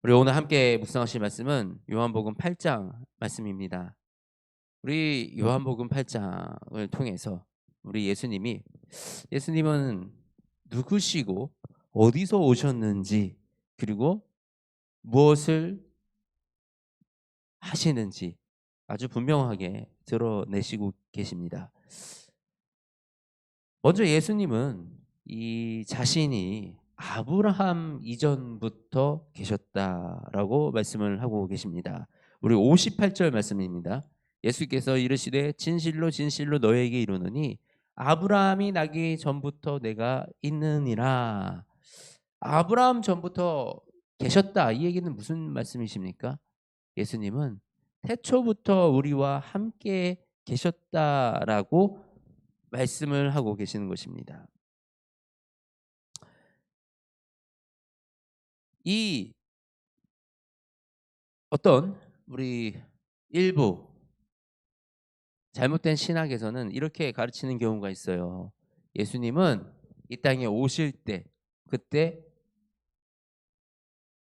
우리 오늘 함께 묵상하실 말씀은 요한복음 8장 말씀입니다. 우리 요한복음 8장을 통해서 우리 예수님은 누구시고 어디서 오셨는지, 그리고 무엇을 하시는지 아주 분명하게 드러내시고 계십니다. 먼저 예수님은 이 자신이 아브라함 이전부터 계셨다라고 말씀을 하고 계십니다. 우리 58절 말씀입니다. 예수께서 이르시되 진실로 진실로 너에게 이르노니 아브라함이 나기 전부터 내가 있느니라. 아브라함 전부터 계셨다. 이 얘기는 무슨 말씀이십니까? 예수님은 태초부터 우리와 함께 계셨다라고 말씀을 하고 계시는 것입니다. 이 어떤 우리 일부 잘못된 신학에서는 이렇게 가르치는 경우가 있어요. 예수님은 이 땅에 오실 때 그때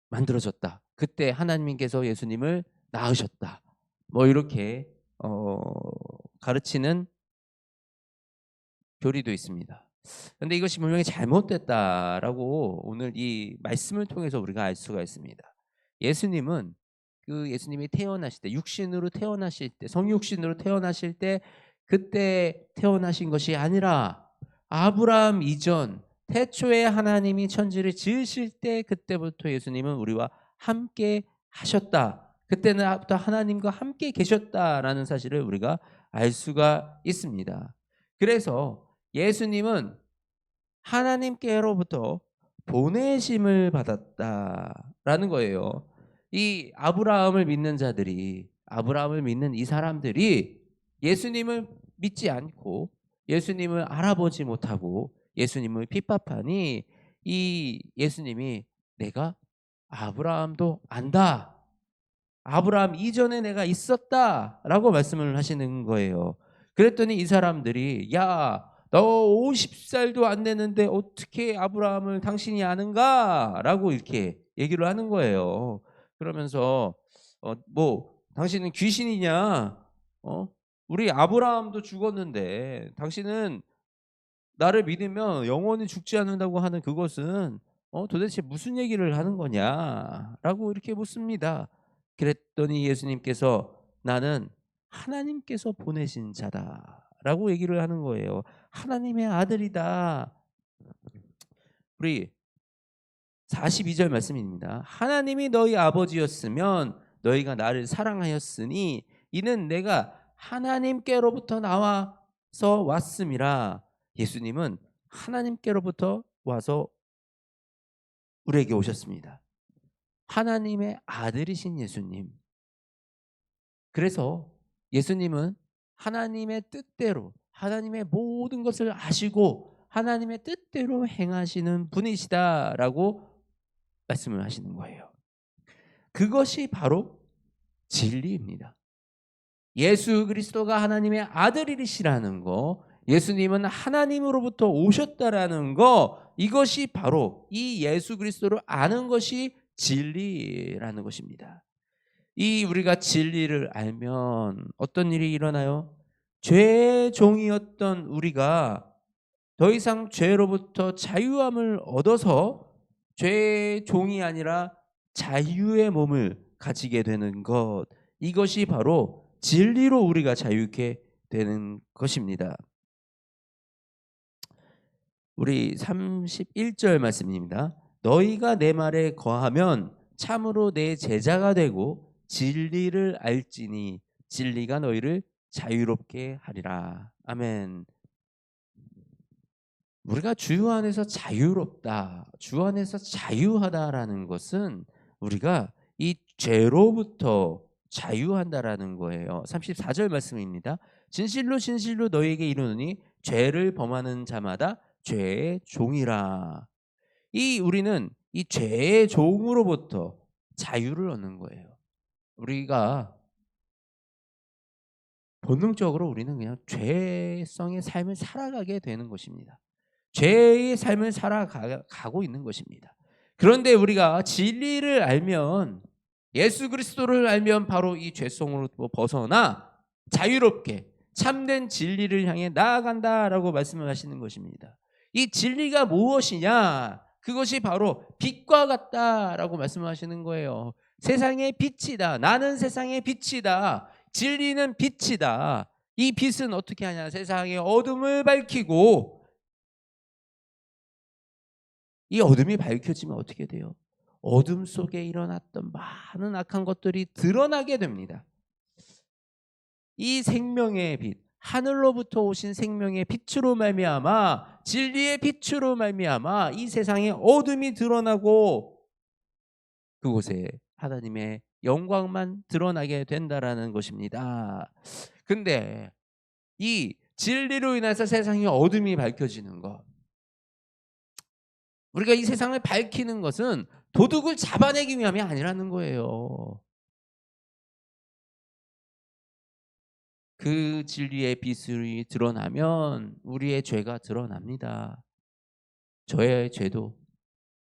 만들어졌다. 그때 하나님께서 예수님을 낳으셨다. 뭐 이렇게 가르치는 교리도 있습니다. 그런데 이것이 분명히 잘못됐다라고 오늘 이 말씀을 통해서 우리가 알 수가 있습니다. 예수님은 예수님이 태어나실 때, 육신으로 태어나실 때, 성육신으로 태어나실 때 그때 태어나신 것이 아니라 아브라함 이전 태초에 하나님이 천지를 지으실 때 그때부터 예수님은 우리와 함께 하셨다. 그때부터 하나님과 함께 계셨다라는 사실을 우리가 알 수가 있습니다. 그래서 예수님은 하나님께로부터 보내심을 받았다라는 거예요. 이 아브라함을 믿는 자들이, 아브라함을 믿는 이 사람들이 예수님을 믿지 않고 예수님을 알아보지 못하고 예수님을 핍박하니 이 예수님이 내가 아브라함도 안다. 아브라함 이전에 내가 있었다라고 말씀을 하시는 거예요. 그랬더니 이 사람들이 야, 너 50살도 안 되는데 어떻게 아브라함을 당신이 아는가라고 이렇게 얘기를 하는 거예요. 그러면서 뭐 당신은 귀신이냐? 어? 우리 아브라함도 죽었는데 당신은 나를 믿으면 영원히 죽지 않는다고 하는 그것은 도대체 무슨 얘기를 하는 거냐라고 이렇게 묻습니다. 그랬더니 예수님께서 나는 하나님께서 보내신 자다라고 얘기를 하는 거예요. 하나님의 아들이다. 우리 42절 말씀입니다. 하나님이 너희 아버지였으면 너희가 나를 사랑하였으니 이는 내가 하나님께로부터 나와서 왔음이라. 예수님은 하나님께로부터 와서 우리에게 오셨습니다. 하나님의 아들이신 예수님. 그래서 예수님은 하나님의 뜻대로 하나님의 모든 것을 아시고 하나님의 뜻대로 행하시는 분이시다라고 말씀을 하시는 거예요. 그것이 바로 진리입니다. 예수 그리스도가 하나님의 아들이시라는 거, 예수님은 하나님으로부터 오셨다라는 거, 이것이 바로 이 예수 그리스도를 아는 것이 진리라는 것입니다. 이 우리가 진리를 알면 어떤 일이 일어나요? 죄의 종이었던 우리가 더 이상 죄로부터 자유함을 얻어서 죄의 종이 아니라 자유의 몸을 가지게 되는 것, 이것이 바로 진리로 우리가 자유케 되는 것입니다. 우리 31절 말씀입니다. 너희가 내 말에 거하면 참으로 내 제자가 되고 진리를 알지니 진리가 너희를 자유롭게 하리라. 아멘. 우리가 주 안에서 자유롭다, 주 안에서 자유하다라는 것은 우리가 이 죄로부터 자유한다라는 거예요. 34절 말씀입니다. 진실로 진실로 너희에게 이르노니 죄를 범하는 자마다 죄의 종이라. 우리는 이 죄의 종으로부터 자유를 얻는 거예요. 우리가 본능적으로 우리는 그냥 죄성의 삶을 살아가게 되는 것입니다. 죄의 삶을 살아가고 있는 것입니다. 그런데 우리가 진리를 알면, 예수 그리스도를 알면 바로 이 죄성으로 벗어나 자유롭게 참된 진리를 향해 나아간다라고 말씀을 하시는 것입니다. 이 진리가 무엇이냐? 그것이 바로 빛과 같다라고 말씀을 하시는 거예요. 세상의 빛이다. 나는 세상의 빛이다. 진리는 빛이다. 이 빛은 어떻게 하냐? 세상의 어둠을 밝히고, 이 어둠이 밝혀지면 어떻게 돼요? 어둠 속에 일어났던 많은 악한 것들이 드러나게 됩니다. 이 생명의 빛, 하늘로부터 오신 생명의 빛으로 말미암아, 진리의 빛으로 말미암아 이 세상의 어둠이 드러나고 그곳에 하나님의 영광만 드러나게 된다라는 것입니다. 근데 이 진리로 인해서 세상의 어둠이 밝혀지는 것, 우리가 이 세상을 밝히는 것은 도둑을 잡아내기 위함이 아니라는 거예요. 그 진리의 빛이 드러나면 우리의 죄가 드러납니다. 저의 죄도,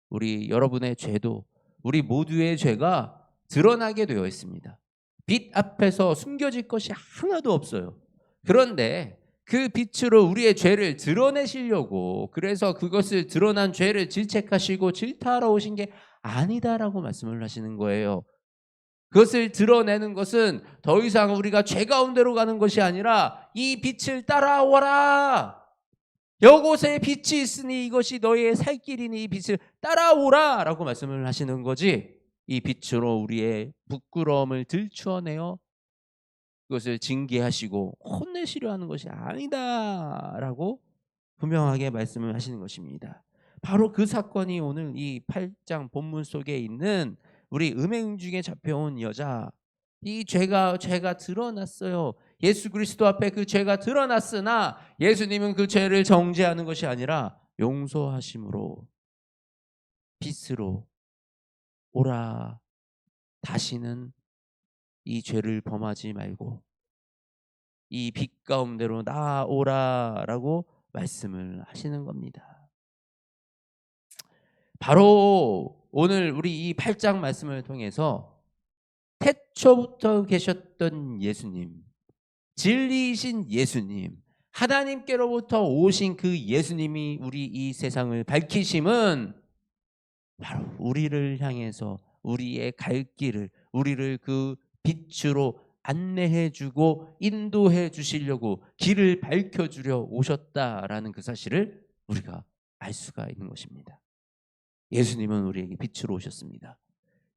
우리 여러분의 죄도, 우리 모두의 죄가 드러나게 되어 있습니다. 빛 앞에서 숨겨질 것이 하나도 없어요. 그런데 그 빛으로 우리의 죄를 드러내시려고, 그래서 그것을 드러난 죄를 질책하시고 질타하러 오신 게 아니다라고 말씀을 하시는 거예요. 그것을 드러내는 것은 더 이상 우리가 죄 가운데로 가는 것이 아니라 이 빛을 따라오라. 여곳에 빛이 있으니 이것이 너희의 살 길이니 이 빛을 따라오라 라고 말씀을 하시는 거지, 이 빛으로 우리의 부끄러움을 들추어내어 그것을 징계하시고 혼내시려 하는 것이 아니다 라고 분명하게 말씀을 하시는 것입니다. 바로 그 사건이 오늘 이 8장 본문 속에 있는 우리 음행 중에 잡혀온 여자, 이 죄가 드러났어요. 예수 그리스도 앞에 그 죄가 드러났으나 예수님은 그 죄를 정죄하는 것이 아니라 용서하심으로 빛으로 오라, 다시는 이 죄를 범하지 말고 이 빛 가운데로 나아오라라고 말씀을 하시는 겁니다. 바로 오늘 우리 이 8장 말씀을 통해서 태초부터 계셨던 예수님, 진리이신 예수님, 하나님께로부터 오신 그 예수님이 우리 이 세상을 밝히심은 바로 우리를 향해서 우리의 갈 길을, 우리를 그 빛으로 안내해 주고 인도해 주시려고 길을 밝혀 주려 오셨다라는 그 사실을 우리가 알 수가 있는 것입니다. 예수님은 우리에게 빛으로 오셨습니다.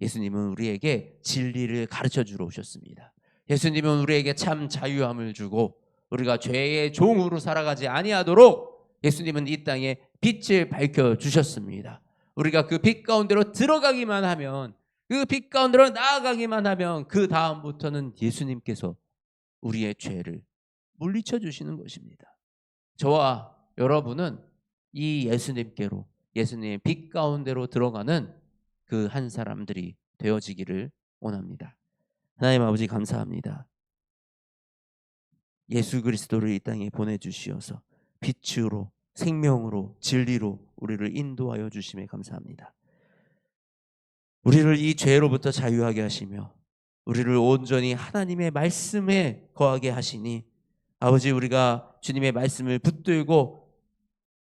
예수님은 우리에게 진리를 가르쳐 주러 오셨습니다. 예수님은 우리에게 참 자유함을 주고 우리가 죄의 종으로 살아가지 아니하도록 예수님은 이 땅에 빛을 밝혀 주셨습니다. 우리가 그 빛 가운데로 들어가기만 하면, 그 빛 가운데로 나아가기만 하면 그 다음부터는 예수님께서 우리의 죄를 물리쳐 주시는 것입니다. 저와 여러분은 이 예수님께로, 예수님의 빛 가운데로 들어가는 그 한 사람들이 되어지기를 원합니다. 하나님 아버지 감사합니다. 예수 그리스도를 이 땅에 보내주시어서 빛으로, 생명으로, 진리로 우리를 인도하여 주심에 감사합니다. 우리를 이 죄로부터 자유하게 하시며 우리를 온전히 하나님의 말씀에 거하게 하시니 아버지, 우리가 주님의 말씀을 붙들고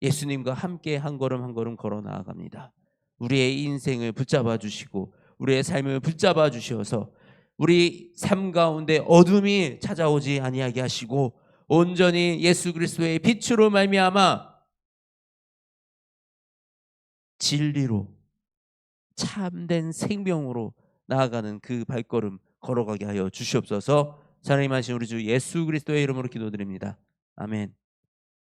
예수님과 함께 한 걸음 한 걸음 걸어 나아갑니다. 우리의 인생을 붙잡아 주시고 우리의 삶을 붙잡아 주셔서 우리 삶 가운데 어둠이 찾아오지 아니하게 하시고 온전히 예수 그리스도의 빛으로 말미암아 진리로 참된 생명으로 나아가는 그 발걸음 걸어가게 하여 주시옵소서. 사랑이 많으신 우리 주 예수 그리스도의 이름으로 기도드립니다. 아멘.